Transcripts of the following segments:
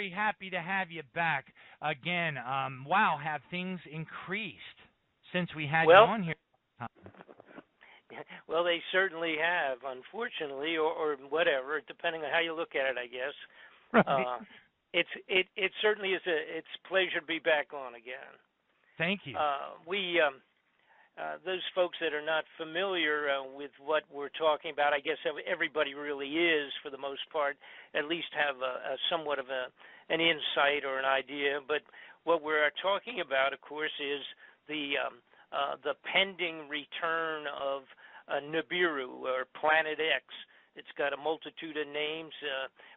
really happy to have you back again. Wow, have things increased since we had you Well, on here? well, they certainly have, unfortunately, or whatever, depending on how you look at it, I guess. Right. Uh, it certainly is it's a pleasure to be back on again. Thank you. We those folks that are not familiar with what we're talking about, I guess everybody really is for the most part, at least have a somewhat of an insight or an idea. But what we're talking about, of course, is the pending return of Nibiru, or Planet X. It's got a multitude of names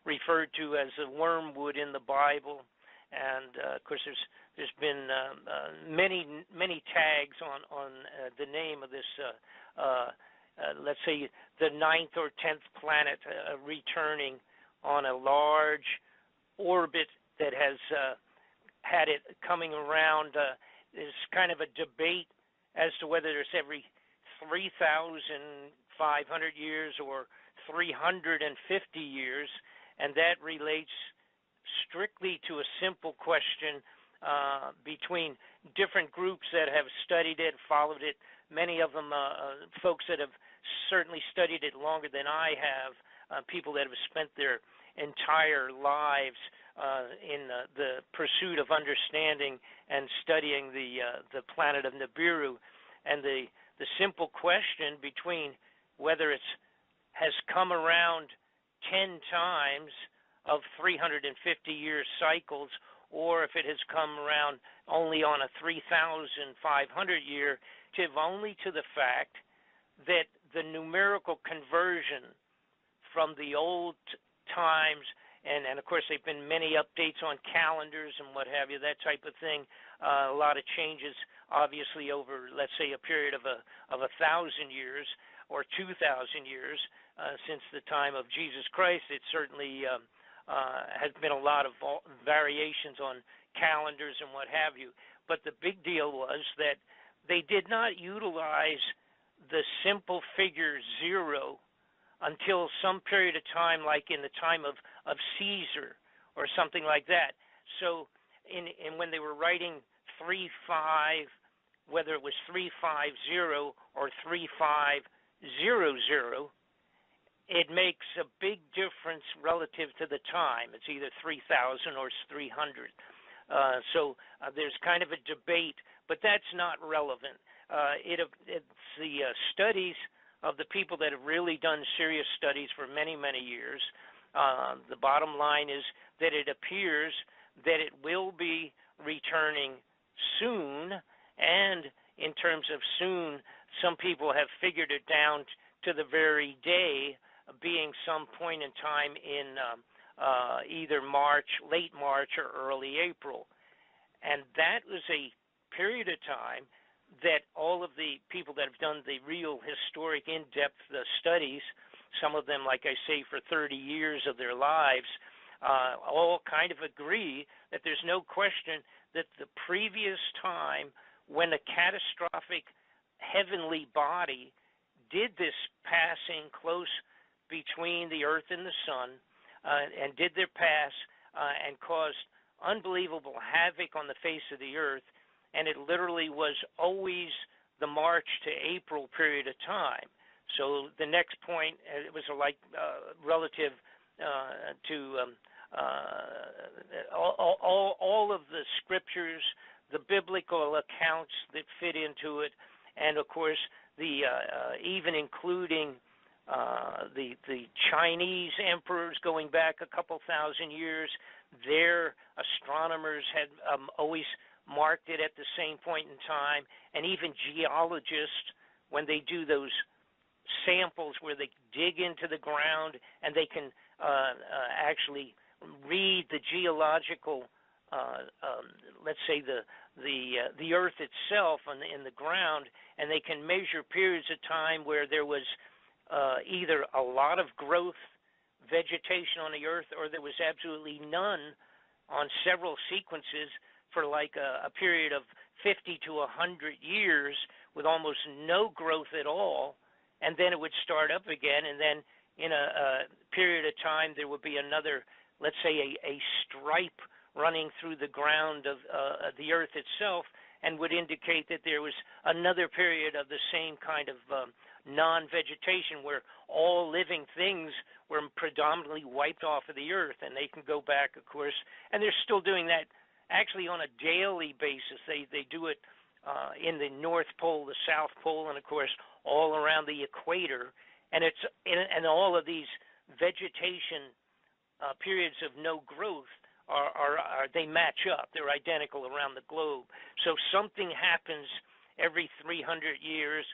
referred to as a wormwood in the Bible, and of course there's been many tags on the name of this. Let's say the ninth or 10th planet returning on a large orbit that has had it coming around. There's kind of a debate as to whether it's every 3,500 years or 350 years, and that relates strictly to a simple question between different groups that have studied it, followed it. Many of them, folks that have certainly studied it longer than I have, people that have spent their entire lives in the pursuit of understanding and studying the planet of Nibiru, and the simple question between whether it's has come around 10 times of 350-year cycles, or if it has come around only on a 3,500-year, only to the fact that the numerical conversion from the old times, and of course there've been many updates on calendars and what have you, that type of thing, a lot of changes obviously over, let's say, a period of 1,000 years or 2,000 years since the time of Jesus Christ. It certainly has been a lot of variations on calendars and what have you. But the big deal was that they did not utilize the simple figure 0 until some period of time, like in the time of Caesar or something like that. So when they were writing 3-5, whether it was 350 or 3500, it makes a big difference relative to the time. It's either 3,000 or 300. So there's kind of a debate, but that's not relevant. It's the studies of the people that have really done serious studies for many, many years. The bottom line is that it appears that it will be returning soon, and in terms of soon, some people have figured it down to the very day, being some point in time in either March, late March, or early April. And that was a period of time that all of the people that have done the real historic in-depth studies, some of them, like I say, for 30 years of their lives, all kind of agree that there's no question that the previous time when a catastrophic heavenly body did this passing close between the earth and the sun, and did their pass and caused unbelievable havoc on the face of the earth, and it literally was always the March to April period of time. So the next point, it was like relative to all of the scriptures, the biblical accounts that fit into it, and of course the even including the Chinese emperors going back a couple thousand years. Their astronomers had always marked it at the same point in time, and even geologists, when they do those samples where they dig into the ground and they can actually read the geological, let's say the earth itself in the ground, and they can measure periods of time where there was either a lot of growth, vegetation on the earth, or there was absolutely none on several sequences for like a period of 50 to 100 years with almost no growth at all, and then it would start up again, and then in a period of time there would be another, let's say, a stripe running through the ground of the Earth itself, and would indicate that there was another period of the same kind of non-vegetation where all living things were predominantly wiped off of the Earth. And they can go back, of course, and they're still doing that actually on a daily basis. They do it in the North Pole, the South Pole, and of course all around the equator. And all of these vegetation periods of no growth are they match up. They're identical around the globe. So something happens every 300 years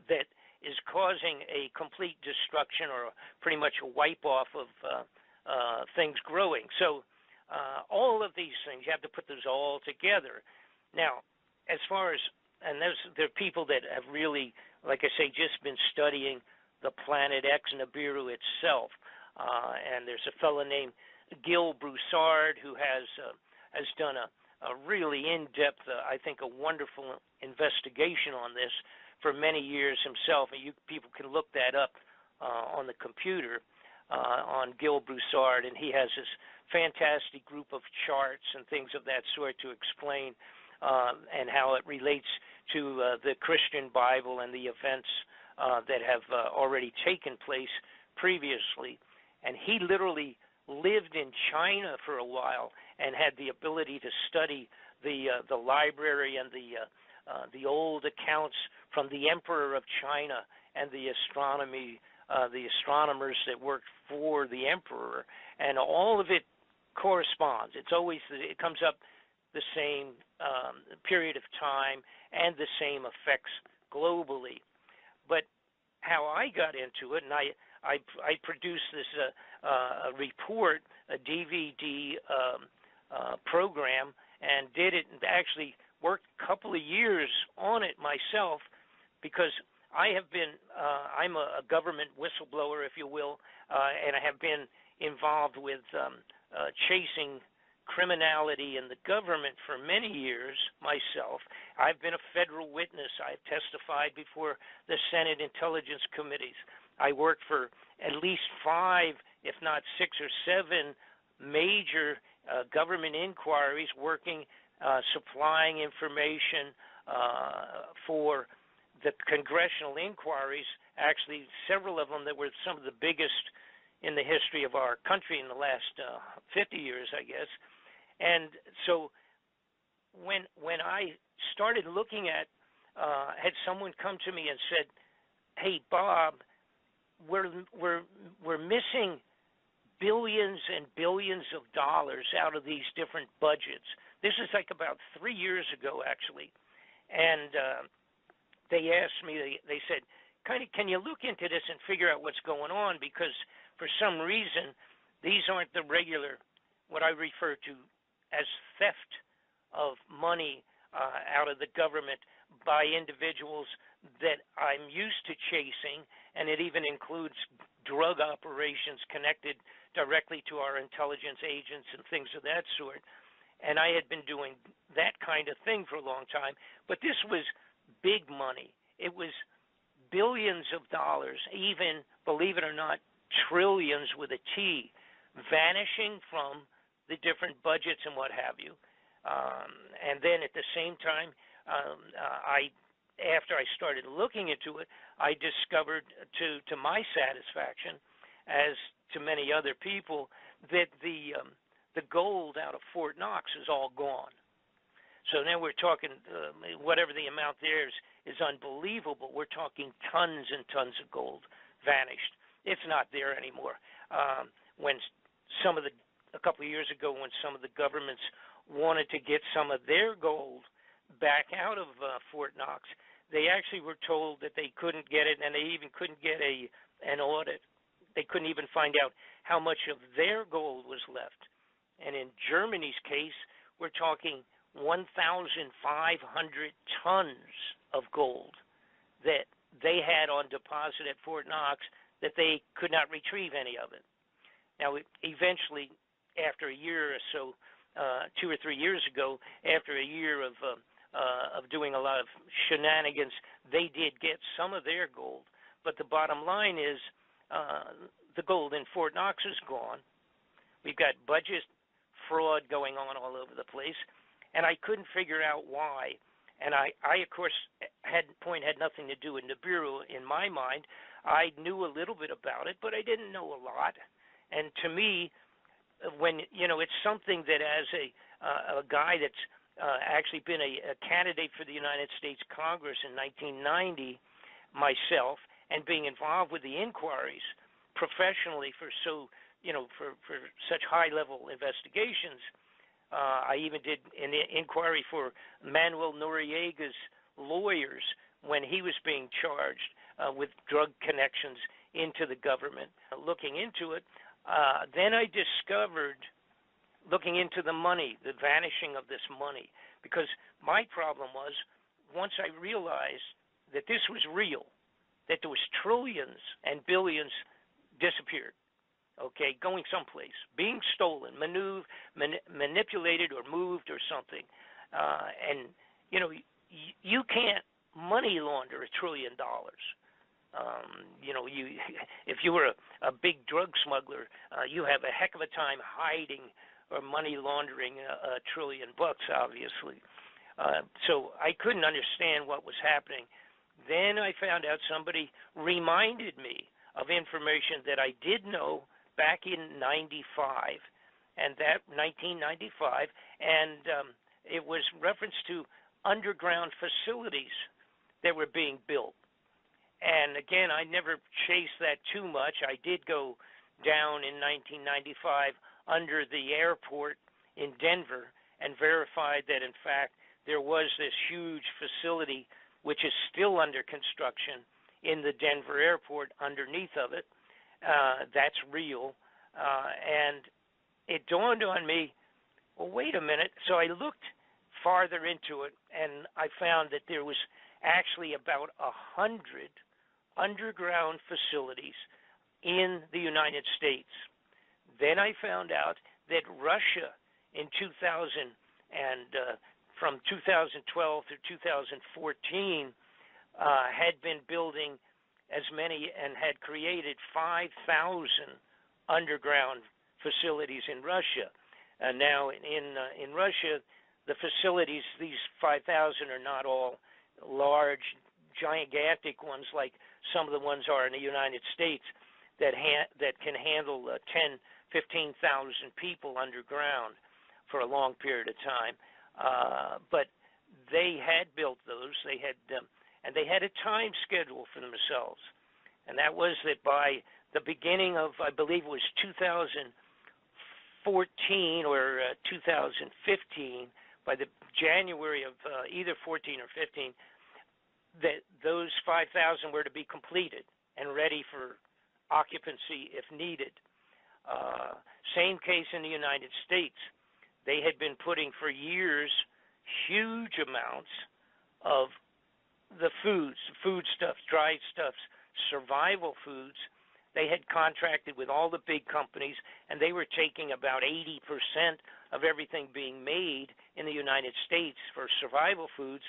that is causing a complete destruction or pretty much a wipe off of things growing. So all of these things, you have to put those all together. Now, as far as, and there are people that have really, like I say, just been studying the planet X, Nibiru itself. And there's a fellow named Gil Broussard who has done a really in-depth, I think, a wonderful investigation on this for many years himself. And you people can look that up on the computer on Gil Broussard, and he has this fantastic group of charts and things of that sort to explain and how it relates to the Christian Bible and the events that have already taken place previously. And he literally lived in China for a while and had the ability to study the library and the old accounts from the Emperor of China and the astronomers that worked for the Emperor, and all of it corresponds. It comes up the same period of time and the same effects globally. But how I got into it, and I produced this a report, a DVD program, and did it, and actually worked a couple of years on it myself, because I have been, I'm a government whistleblower, if you will, and I have been involved with chasing criminality in the government for many years myself. I've been a federal witness. I've testified before the Senate Intelligence Committees. I worked for at least 5, if not 6 or 7 major government inquiries, working, supplying information for the congressional inquiries, actually several of them that were some of the biggest in the history of our country in the last 50 years, I guess. And so when I started looking at, had someone come to me and said, "Hey, Bob, we're missing billions and billions of dollars out of these different budgets." This is like about 3 years ago, actually. And they asked me, they said, can you look into this and figure out what's going on? Because for some reason, these aren't the regular, what I refer to as theft of money out of the government by individuals that I'm used to chasing, and it even includes drug operations connected directly to our intelligence agents and things of that sort. And I had been doing that kind of thing for a long time, but this was big money. It was billions of dollars, even, believe it or not, trillions with a T, vanishing from the different budgets and what have you. And then at the same time, after I started looking into it, I discovered, to my satisfaction, as to many other people, that the gold out of Fort Knox is all gone. So now we're talking, whatever the amount there is unbelievable. We're talking tons and tons of gold vanished. It's not there anymore. When a couple of years ago, when some of the governments wanted to get some of their gold back out of Fort Knox, they actually were told that they couldn't get it, and they even couldn't get an audit. They couldn't even find out how much of their gold was left. And in Germany's case, we're talking 1,500 tons of gold that they had on deposit at Fort Knox that they could not retrieve any of it. Now, eventually, after a year or so, 2 or 3 years ago, after a year of doing a lot of shenanigans, they did get some of their gold. But the bottom line is the gold in Fort Knox is gone. We've got budget fraud going on all over the place, and I couldn't figure out why. And I of course, had nothing to do with Nibiru in my mind. I knew a little bit about it, but I didn't know a lot. And to me, when it's something that as a guy that's actually been a candidate for the United States Congress in 1990 myself, and being involved with the inquiries professionally for such high level investigations. I even did an inquiry for Manuel Noriega's lawyers when he was being charged with drug connections into the government. Looking into it, then I discovered, looking into the money, the vanishing of this money, because my problem was, once I realized that this was real, that there was trillions and billions disappeared, okay, going someplace, being stolen, manipulated or moved or something. And, you can't money launder $1 trillion. If you were a big drug smuggler, you have a heck of a time hiding or money laundering $1 trillion, obviously. So I couldn't understand what was happening. Then I found out somebody reminded me of information that I did know back in 95, and that 1995, and it was reference to underground facilities that were being built. And again, I never chased that too much. I did go down in 1995 under the airport in Denver and verified that, in fact, there was this huge facility which is still under construction in the Denver airport underneath of it. That's real. And it dawned on me, well, wait a minute. So I looked farther into it, and I found that there was actually about 100 underground facilities in the United States. Then I found out that Russia in 2000 and from 2012 through 2014 had been building as many and had created 5,000 underground facilities in Russia. Now in Russia, the facilities, these 5,000 are not all large, gigantic ones like some of the ones are in the United States that can handle 10, 15,000 people underground for a long period of time. But they had built those. They had and they had a time schedule for themselves, and that was that by the beginning of, I believe it was 2014 or 2015, by the January of either 14 or 15, that those 5,000 were to be completed and ready for occupancy if needed. Same case in the United States. They had been putting for years huge amounts of the foodstuffs, dried stuffs, survival foods. They had contracted with all the big companies, and they were taking about 80% of everything being made in the United States for survival foods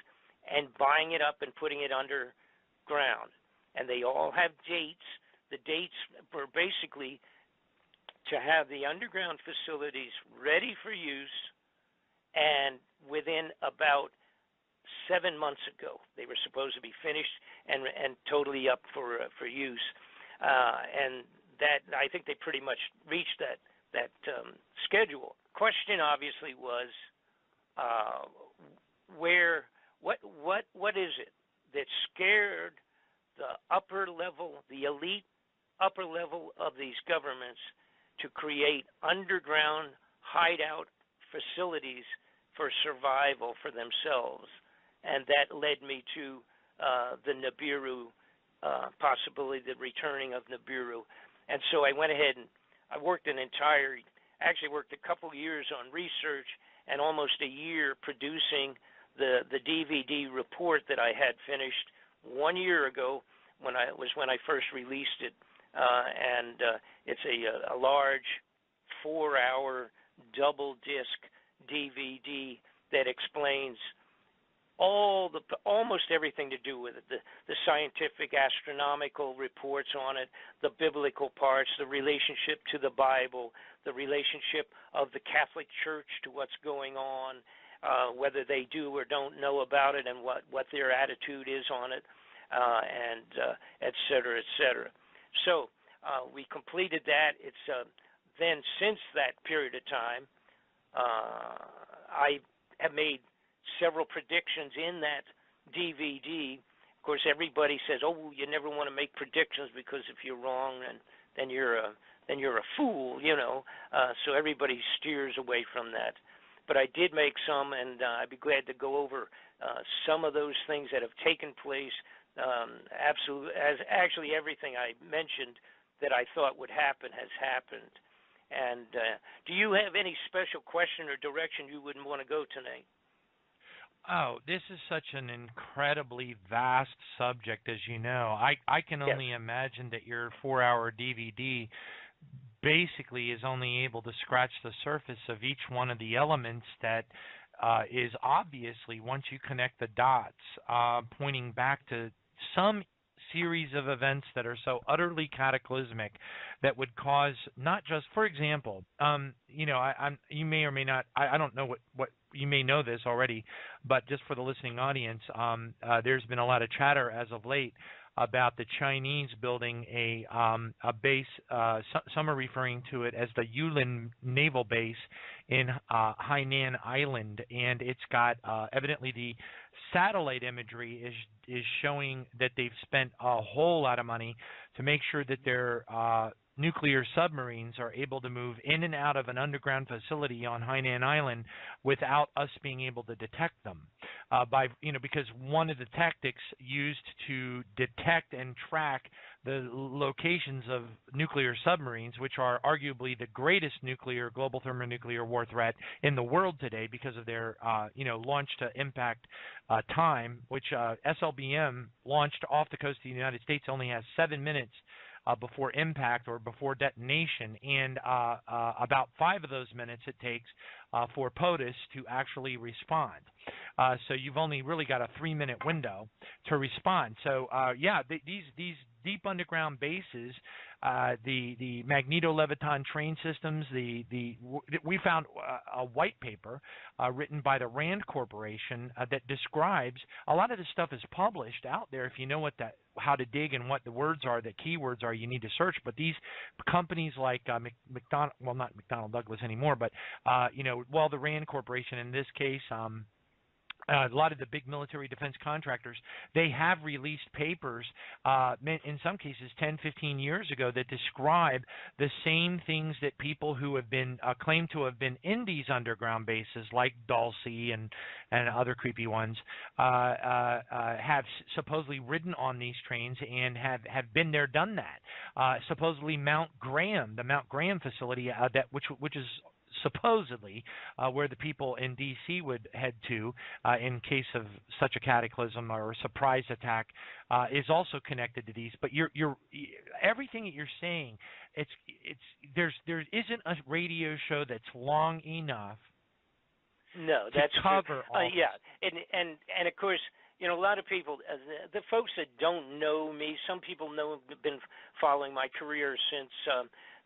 and buying it up and putting it underground. And they all have dates. The dates were basically to have the underground facilities ready for use, and within about 7 months ago, they were supposed to be finished and totally up for use. And that, I think they pretty much reached that schedule. Question obviously was, what is it that scared the upper level, the elite upper level of these governments to create underground hideout facilities for survival for themselves? And that led me to the Nibiru possibility, the returning of Nibiru. And so I went ahead and I worked a couple years on research and almost a year producing the DVD report that I had finished 1 year ago when I first released it. And it's a large 4-hour double disc DVD that explains almost everything to do with it, the scientific astronomical reports on it, the biblical parts, the relationship to the Bible, the relationship of the Catholic Church to what's going on, whether they do or don't know about it, and what their attitude is on it, and et cetera, et cetera. So we completed that. It's then since that period of time, I have made several predictions in that DVD. Of course, everybody says, "Oh, you never want to make predictions because if you're wrong, then you're a fool," you know. So everybody steers away from that. But I did make some, and I'd be glad to go over some of those things that have taken place. Actually everything I mentioned that I thought would happen has happened. And do you have any special question or direction you wouldn't want to go tonight? Oh, this is such an incredibly vast subject, as you know. I can only imagine that your 4-hour DVD basically is only able to scratch the surface of each one of the elements that is obviously, once you connect the dots, pointing back to some series of events that are so utterly cataclysmic that would cause not just, for example, you know, you may or may not, I don't know what you may know this already, but just for the listening audience, there's been a lot of chatter as of late about the Chinese building a base. Some are referring to it as the Yulin Naval Base in Hainan Island, and it's got evidently the satellite imagery is showing that they've spent a whole lot of money to make sure that their nuclear submarines are able to move in and out of an underground facility on Hainan Island without us being able to detect them. Because one of the tactics used to detect and track the locations of nuclear submarines, which are arguably the greatest global thermonuclear war threat in the world today because of their, launch to impact time, which SLBM launched off the coast of the United States only has 7 minutes before impact or before detonation, and about 5 of those minutes it takes for POTUS to actually respond. So you've only really got a 3-minute window to respond. So these deep underground bases, the magneto-leviton train systems, we found a white paper written by the RAND Corporation that describes a lot of this stuff is published out there. If you know how to dig and what the words are, the keywords are, you need to search. But these companies like not McDonnell Douglas anymore, but the RAND Corporation in this case. A lot of the big military defense contractors, they have released papers, in some cases 10, 15 years ago, that describe the same things that people who have been claimed to have been in these underground bases, like Dulce and other creepy ones, have supposedly ridden on these trains and have been there, done that. Supposedly the Mount Graham facility, which is supposedly where the people in D.C. would head to in case of such a cataclysm or a surprise attack, is also connected to these. But everything that you're saying, there isn't a radio show that's long enough. No, that's to cover all. And of course, a lot of people, the folks that don't know me, some people have been following my career since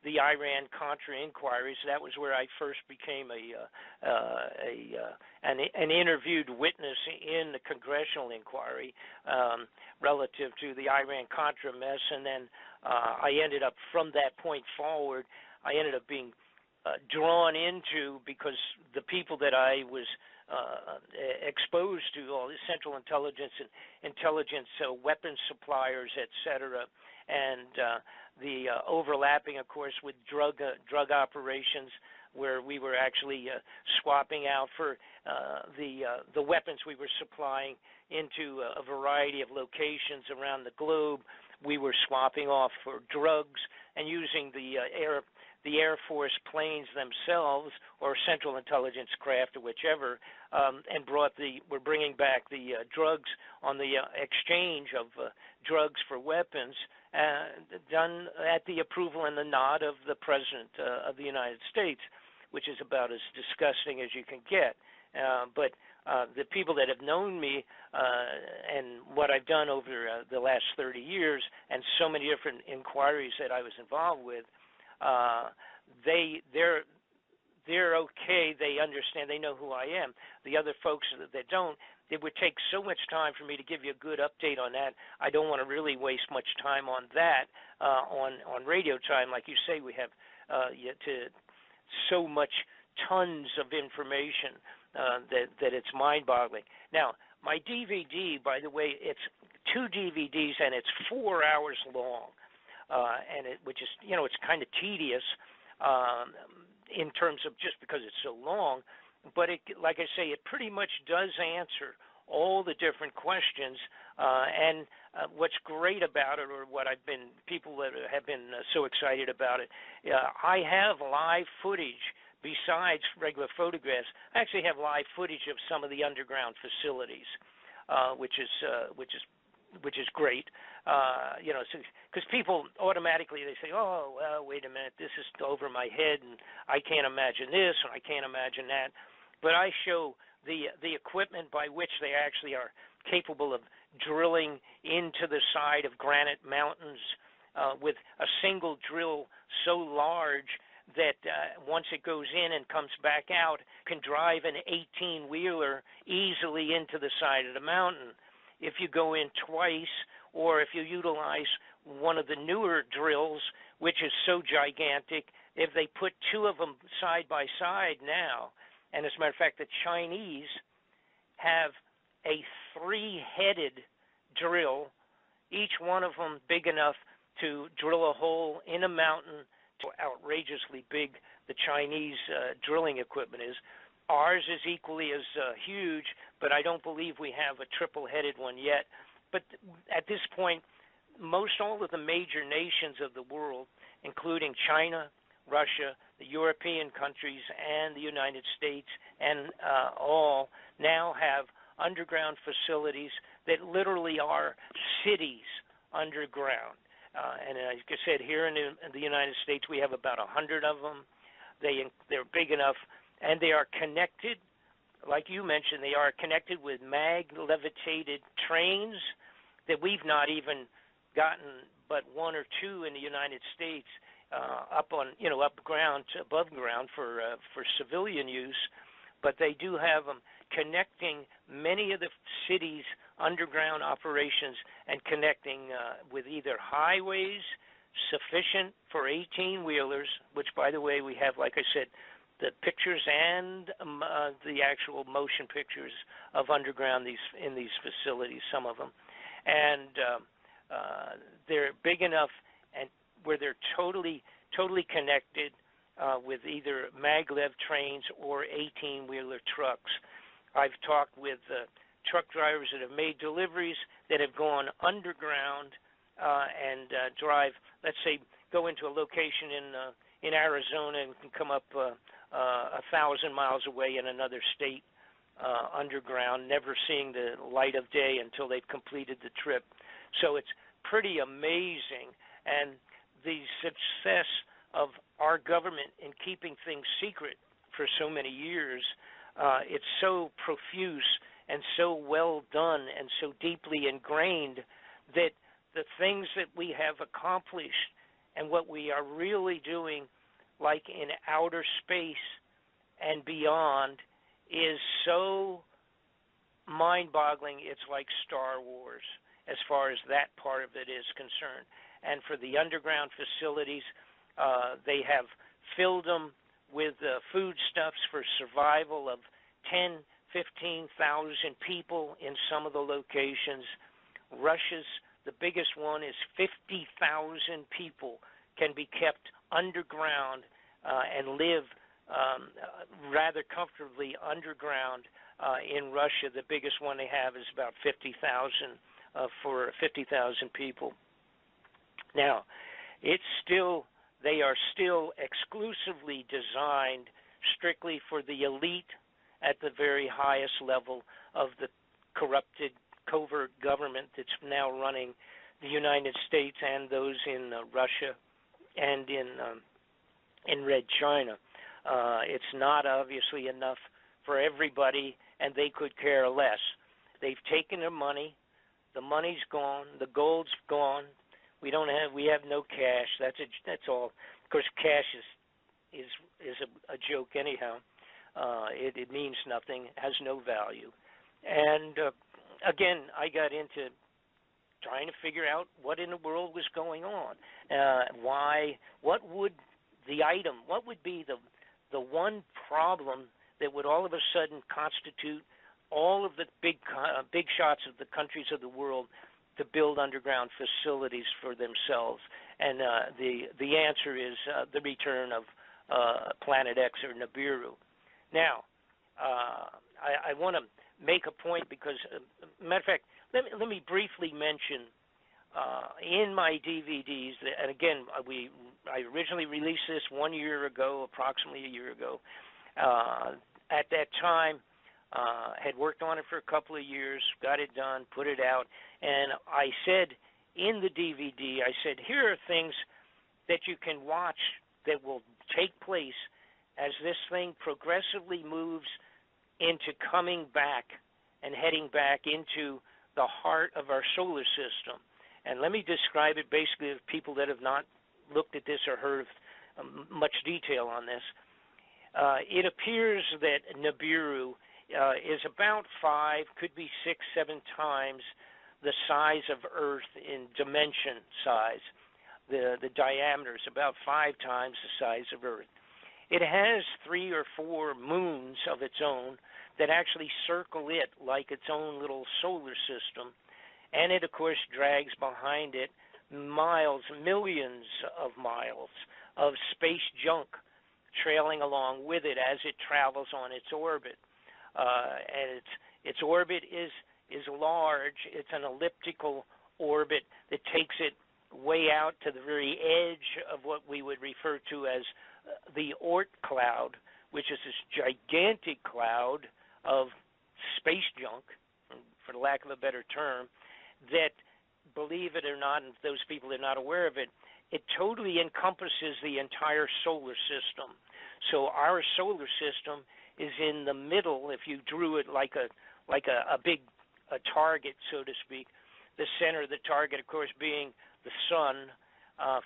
the Iran-Contra inquiries. That was where I first became an interviewed witness in the congressional inquiry relative to the Iran-Contra mess, and then I ended up, from that point forward, I ended up being drawn into, because the people that I was exposed to, all the Central Intelligence and intelligence weapons suppliers, et cetera, and the overlapping, of course, with drug operations, where we were actually swapping out for the weapons we were supplying into a variety of locations around the globe. We were swapping off for drugs and using the Air Force planes themselves, or Central Intelligence craft, or whichever, and we're bringing back the drugs on the exchange of drugs for weapons, done at the approval and the nod of the President of the United States, which is about as disgusting as you can get. But The people that have known me and what I've done over the last 30 years, and so many different inquiries that I was involved with, they're okay. They understand. They know who I am. The other folks that don't, it would take so much time for me to give you a good update on that. I don't want to really waste much time on that on radio time. Like you say, we have so much tons of information that it's mind-boggling. Now, my DVD, by the way, it's 2 DVDs and it's 4 hours long, which is it's kind of tedious. In terms of just because it's so long, but like I say, it pretty much does answer all the different questions. And what's great about it, or what people that have been so excited about it, I have live footage besides regular photographs. I actually have live footage of some of the underground facilities, which is great. Because people automatically they say, "Oh, well, wait a minute, this is over my head, and I can't imagine this, or I can't imagine that." But I show the equipment by which they actually are capable of drilling into the side of granite mountains with a single drill so large that once it goes in and comes back out, can drive an 18-wheeler easily into the side of the mountain. If you go in twice, or if you utilize one of the newer drills, which is so gigantic, if they put 2 of them side by side now, and as a matter of fact, the Chinese have a 3-headed drill, each one of them big enough to drill a hole in a mountain. To outrageously big the Chinese drilling equipment is. Ours is equally as huge, but I don't believe we have a triple-headed one yet. But at this point, most all of the major nations of the world, including China, Russia, the European countries, and the United States, and all now have underground facilities that literally are cities underground. And like I said, here in the United States, we have about 100 of them. They're big enough, and they are connected. Like you mentioned, they are connected with mag-levitated trains that we've not even gotten but 1 or 2 in the United States up above ground for civilian use. But they do have them connecting many of the cities' underground operations and connecting with either highways sufficient for 18-wheelers, which, by the way, we have, like I said, the pictures and the actual motion pictures of underground in these facilities, some of them. And they're big enough and where they're totally connected with either maglev trains or 18-wheeler trucks. I've talked with truck drivers that have made deliveries that have gone underground and drive, let's say, go into a location in Arizona and can come up 1,000 miles away in another state underground, never seeing the light of day until they've completed the trip. So it's pretty amazing. And the success of our government in keeping things secret for so many years, it's so profuse and so well done and so deeply ingrained that the things that we have accomplished and what we are really doing, like in outer space and beyond, is so mind-boggling. It's like Star Wars as far as that part of it is concerned. And for the underground facilities, they have filled them with foodstuffs for survival of 10,000, 15,000 people in some of the locations. Russia's, the biggest one, is 50,000 people can be kept underground and live rather comfortably underground in Russia. The biggest one they have is about 50,000 for 50,000 people. Now, they are still exclusively designed strictly for the elite at the very highest level of the corrupted covert government that's now running the United States and those in Russia and in Red China. It's not obviously enough for everybody, and they could care less. They've taken their money. The money's gone. The gold's gone. We have no cash. That's all. Of course, cash is a joke anyhow. It means nothing, has no value. And again, I got into trying to figure out what in the world was going on. What would be the one problem that would all of a sudden constitute all of the big shots of the countries of the world to build underground facilities for themselves? And the answer is the return of Planet X or Nibiru. Now, I want to make a point because, matter of fact, let me briefly mention in my DVDs, and again, I originally released this 1 year ago, approximately a year ago. At that time, had worked on it for a couple of years, got it done, put it out, and I said in the DVD, I said, here are things that you can watch that will take place as this thing progressively moves into coming back and heading back into the heart of our solar system. And let me describe it basically to people that have not looked at this or heard much detail on this. It appears that Nibiru is about 5, could be 6, 7 times the size of Earth in dimension size. The diameter is about 5 times the size of Earth. It has 3 or 4 moons of its own that actually circle it like its own little solar system. And it, of course, drags behind it miles, millions of miles of space junk trailing along with it as it travels on its orbit. And its orbit is large. It's an elliptical orbit that takes it way out to the very edge of what we would refer to as the Oort cloud, which is this gigantic cloud of space junk, for the lack of a better term, that, believe it or not, and those people that are not aware of it, it totally encompasses the entire solar system. So our solar system is in the middle, if you drew it like a big target, so to speak, the center of the target, of course, being the sun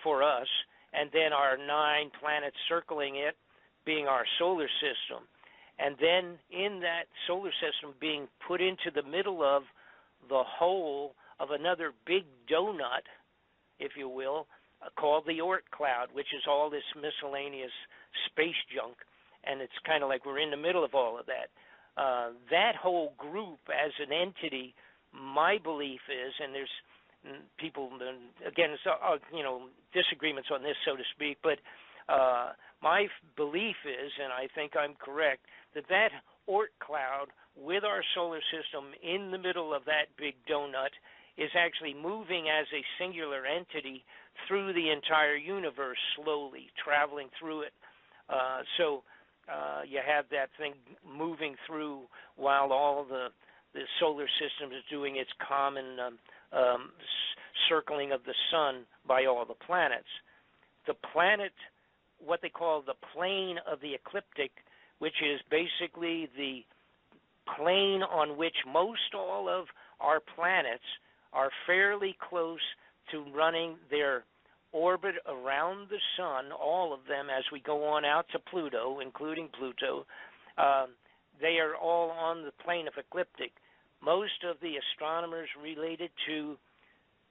for us, and then our 9 planets circling it being our solar system. And then in that solar system being put into the middle of the whole of another big donut, if you will, called the Oort cloud, which is all this miscellaneous space junk. And it's kind of like we're in the middle of all of that. That whole group as an entity, my belief is, and there's people, again, disagreements on this, so to speak, but my belief is, and I think I'm correct, that Oort cloud with our solar system in the middle of that big donut is actually moving as a singular entity through the entire universe slowly, traveling through it. So you have that thing moving through while all the solar system is doing its common circling of the sun by all the planets. The planet, what they call the plane of the ecliptic, which is basically the plane on which most all of our planets are fairly close to running their orbit around the sun, all of them, as we go on out to Pluto, including Pluto. They are all on the plane of ecliptic. Most of the astronomers related to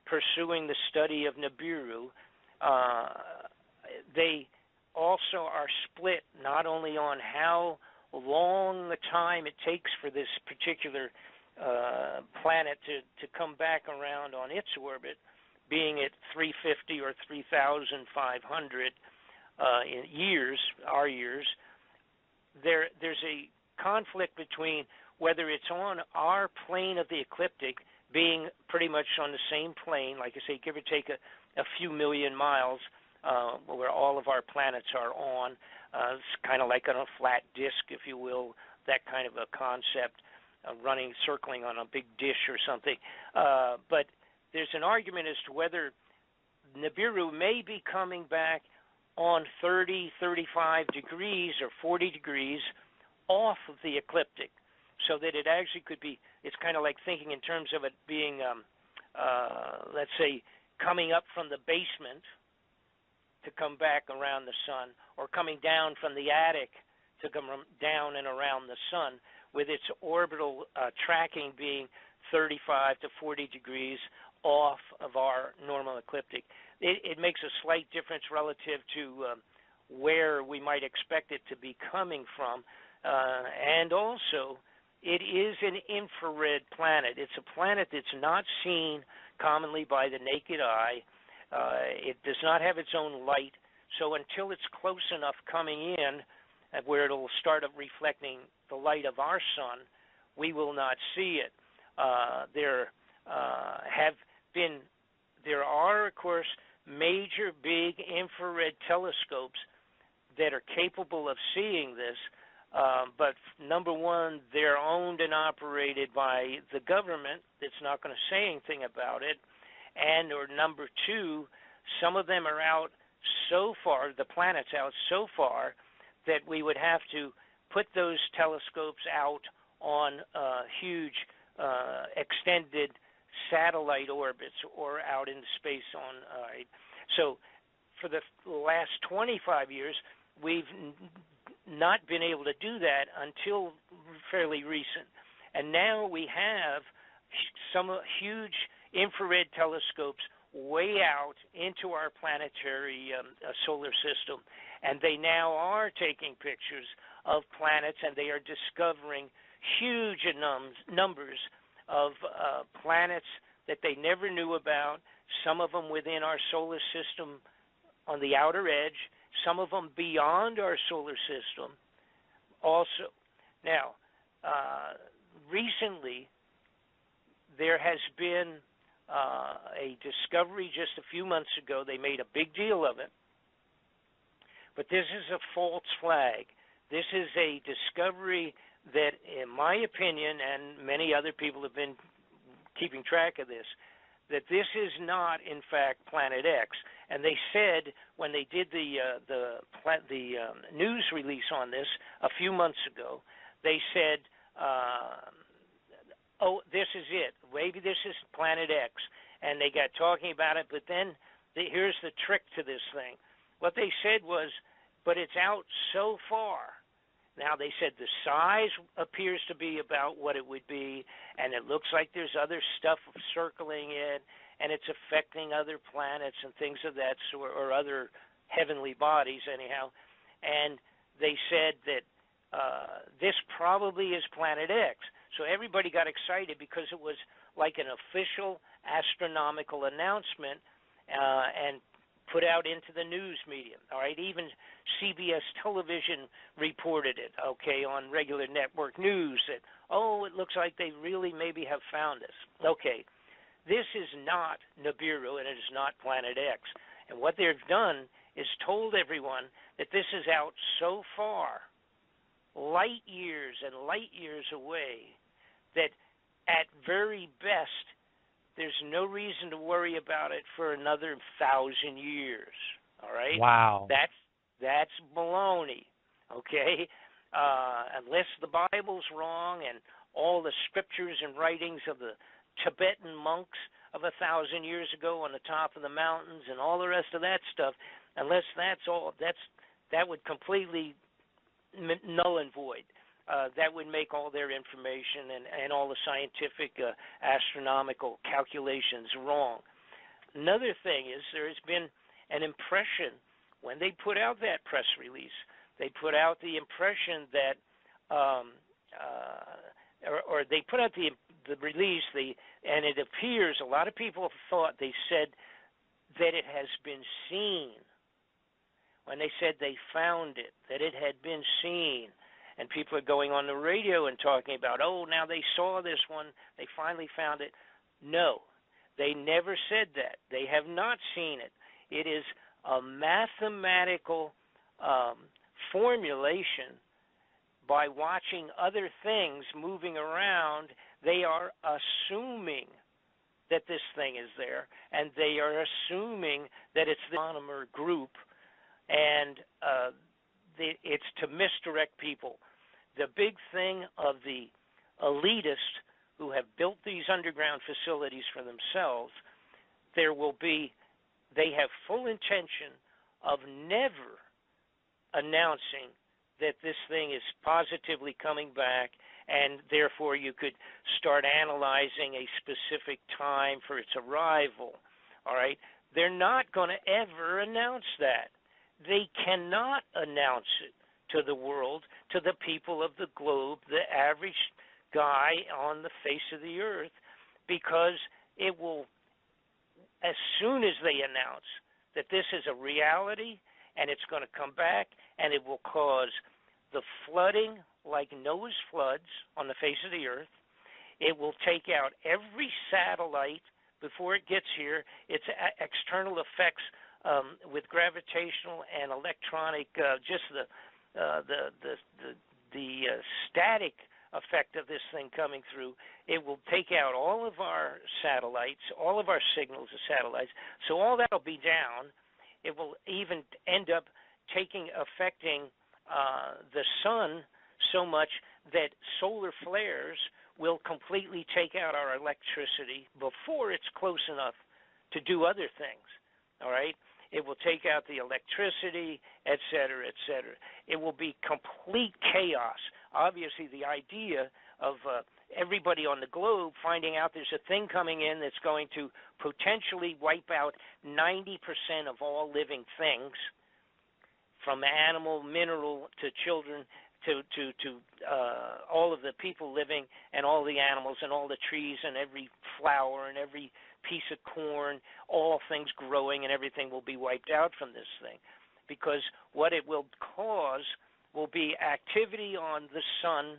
pursuing the study of Nibiru, they also are split not only on how long the time it takes for this particular planet to come back around on its orbit, being at 350 or 3,500 years, our years. There's a conflict between whether it's on our plane of the ecliptic, being pretty much on the same plane, like I say, give or take a few million miles, where all of our planets are on. It's kind of like on a flat disk, if you will, that kind of a concept, circling on a big dish or something. But there's an argument as to whether Nibiru may be coming back on 30, 35 degrees or 40 degrees off of the ecliptic. so that it actually could be. It's kind of like thinking in terms of it being, let's say, coming up from the basement to come back around the sun, or coming down from the attic to come down and around the sun, with its orbital tracking being 35 to 40 degrees off of our normal ecliptic. It makes a slight difference relative to where we might expect it to be coming from. And also, it is an infrared planet. It's a planet that's not seen commonly by the naked eye. It does not have its own light, so until it's close enough coming in where it'll start reflecting the light of our sun, we will not see it. There are, of course, major big infrared telescopes that are capable of seeing this, but number one, they're owned and operated by the government that's not going to say anything about it, and or number two, some of them are out so far, the planet's out so far, that we would have to put those telescopes out on huge extended satellite orbits or out in space on. So for the last 25 years, we've not been able to do that until fairly recent. And now we have some huge infrared telescopes way out into our planetary solar system, and they now are taking pictures of planets, and they are discovering huge numbers of planets that they never knew about, some of them within our solar system on the outer edge, some of them beyond our solar system also. Now, recently, there has been a discovery just a few months ago. They made a big deal of it. But this is a false flag. This is a discovery that, in my opinion, and many other people have been keeping track of this, that this is not, in fact, Planet X. And they said when they did the news release on this a few months ago, they said, oh, this is it. Maybe this is Planet X. And they got talking about it, but then here's the trick to this thing. What they said was, but it's out so far. Now, they said the size appears to be about what it would be, and it looks like there's other stuff circling it, and it's affecting other planets and things of that sort, or other heavenly bodies anyhow. And they said that this probably is Planet X. So everybody got excited because it was like an official astronomical announcement and put out into the news medium. All right, even CBS television reported it, okay, on regular network news that, oh, it looks like they really maybe have found this. Okay, this is not Nibiru, and it is not Planet X. And what they've done is told everyone that this is out so far, light years and light years away, that at very best, there's no reason to worry about it for another 1,000 years. All right? Wow. That's baloney. Okay? Unless the Bible's wrong and all the scriptures and writings of the Tibetan monks of 1,000 years ago on the top of the mountains and all the rest of that stuff, unless that's all, that would completely null and void. That would make all their information and all the scientific astronomical calculations wrong. Another thing is there has been an impression when they put out that press release, they put out the impression that, or they put out the release, and it appears a lot of people thought they said that it has been seen. When they said they found it, that it had been seen. And people are going on the radio and talking about, oh, now they saw this one, they finally found it. No, they never said that. They have not seen it. It is a mathematical formulation. By watching other things moving around, they are assuming that this thing is there, and they are assuming that it's the monomer group, and it's to misdirect people. The big thing of the elitists who have built these underground facilities for themselves, they have full intention of never announcing that this thing is positively coming back, and therefore you could start analyzing a specific time for its arrival. All right? They're not going to ever announce that. They cannot announce it to the world, to the people of the globe, the average guy on the face of the earth, because it will, as soon as they announce that this is a reality and it's going to come back, and it will cause the flooding like Noah's floods on the face of the earth. It will take out every satellite before it gets here. Its external effects with gravitational and electronic, just the static effect of this thing coming through. It will take out all of our satellites, all of our signals of satellites. So all that will be down. It will even end up affecting the sun so much that solar flares will completely take out our electricity before it's close enough to do other things. All right? It will take out the electricity, et cetera, et cetera. It will be complete chaos. Obviously, the idea of everybody on the globe finding out there's a thing coming in that's going to potentially wipe out 90% of all living things, from animal, mineral, to children, to all of the people living, and all the animals, and all the trees, and every flower, and every piece of corn, all things growing, and everything will be wiped out from this thing. Because what it will cause will be activity on the sun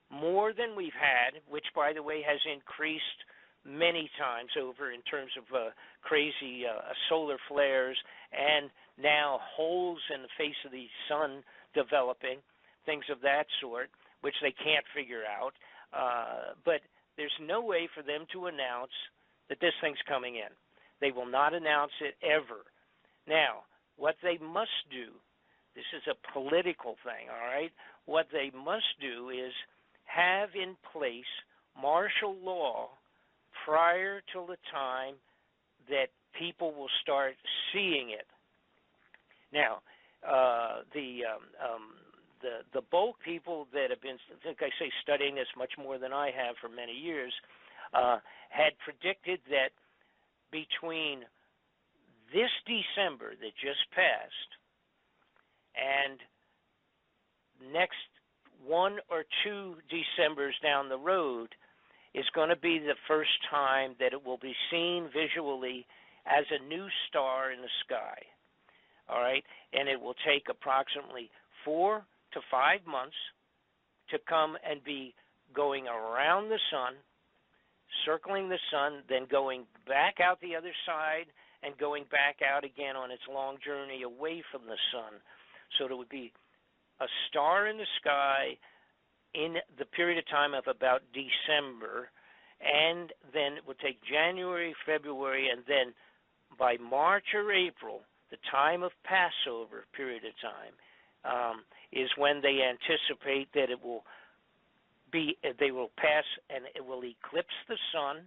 more than we've had, which, by the way, has increased many times over in terms of crazy solar flares, and now holes in the face of the sun developing, things of that sort, which they can't figure out. But there's no way for them to announce that this thing's coming in. They will not announce it ever. Now, what they must do, this is a political thing, all right? What they must do is have in place martial law prior to the time that people will start seeing it. Now, the bulk people that have been, like I say, studying this much more than I have for many years, had predicted that between this December that just passed and next one or two Decembers down the road is going to be the first time that it will be seen visually as a new star in the sky. All right? And it will take approximately 4 to 5 months to come and be going around the sun, circling the sun, then going back out the other side and going back out again on its long journey away from the sun. So it would be a star in the sky in the period of time of about December, and then it would take January, February, and then by March or April, the time of Passover period of time, is when they anticipate that it will be, they will pass and it will eclipse the sun,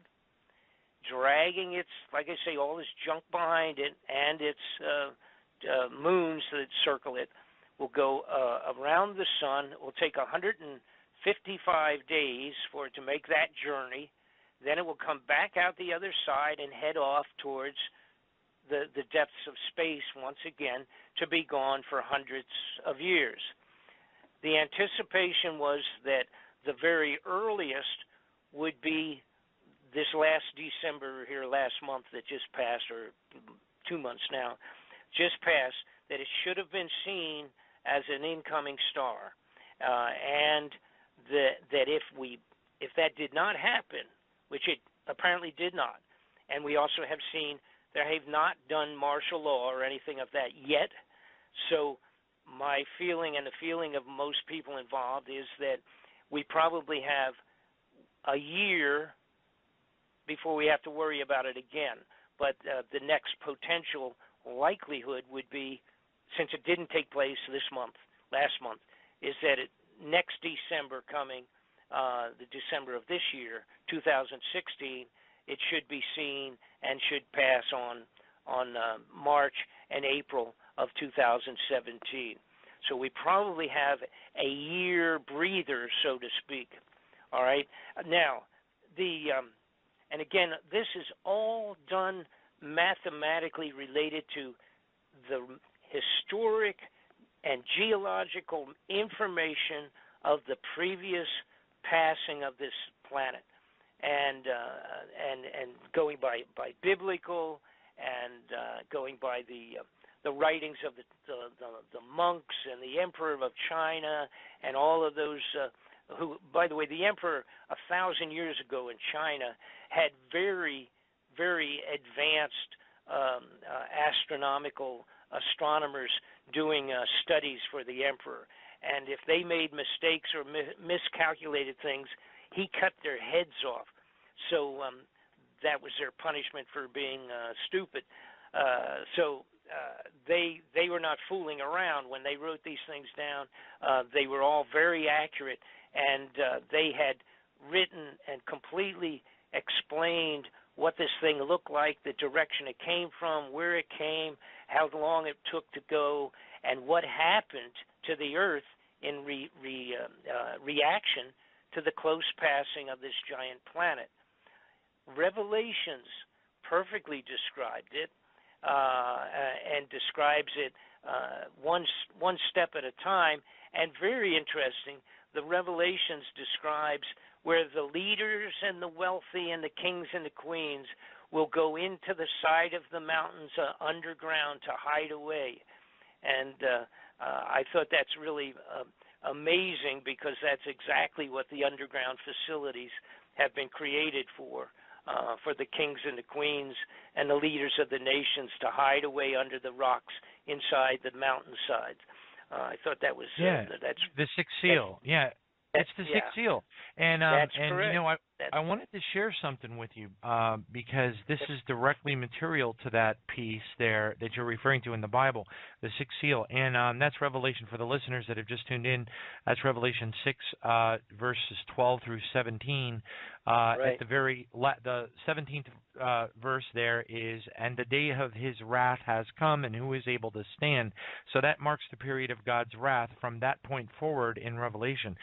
dragging its, like I say, all this junk behind it and its moons that circle it will go around the sun. It will take 155 days for it to make that journey. Then it will come back out the other side and head off towards the depths of space once again, to be gone for hundreds of years. The anticipation was that the very earliest would be this last December here, last month that just passed, or 2 months now, just passed, that it should have been seen as an incoming star. And that if that did not happen, which it apparently did not, and we also have seen they have not done martial law or anything of that yet. So my feeling and the feeling of most people involved is that we probably have a year before we have to worry about it again. But the next potential likelihood would be, since it didn't take place last month, is that next December coming, the December of this year, 2016, it should be seen and should pass on March and April of 2017. So we probably have a year breather, so to speak. All right. Now, and again, this is all done mathematically related to the historic and geological information of the previous passing of this planet, and going by biblical, and going by the writings of the monks and the Emperor of China and all of those. Who, by the way, the emperor 1,000 years ago in China had very, very advanced astronomical astronomers doing studies for the emperor. And if they made mistakes or miscalculated things, he cut their heads off. So that was their punishment for being stupid. They were not fooling around when they wrote these things down. They were all very accurate, and they had written and completely explained what this thing looked like, the direction it came from, where it came, how long it took to go, and what happened to the Earth in reaction to the close passing of this giant planet. Revelations perfectly described it, and describes it one step at a time. And very interesting, the Revelations describes where the leaders and the wealthy and the kings and the queens will go into the side of the mountains underground to hide away. And I thought that's really amazing, because that's exactly what the underground facilities have been created for the kings and the queens and the leaders of the nations to hide away under the rocks inside the mountainsides. I thought that was that's the sixth seal. It's the sixth seal, and that's and correct. you know, I wanted to share something with you because this is directly material to that piece there that you're referring to in the Bible, the sixth seal, and that's Revelation for the listeners that have just tuned in. That's Revelation 6, verses 12 through 17. At the 17th verse there is, and the day of his wrath has come, and who is able to stand? So that marks the period of God's wrath from that point forward in Revelation.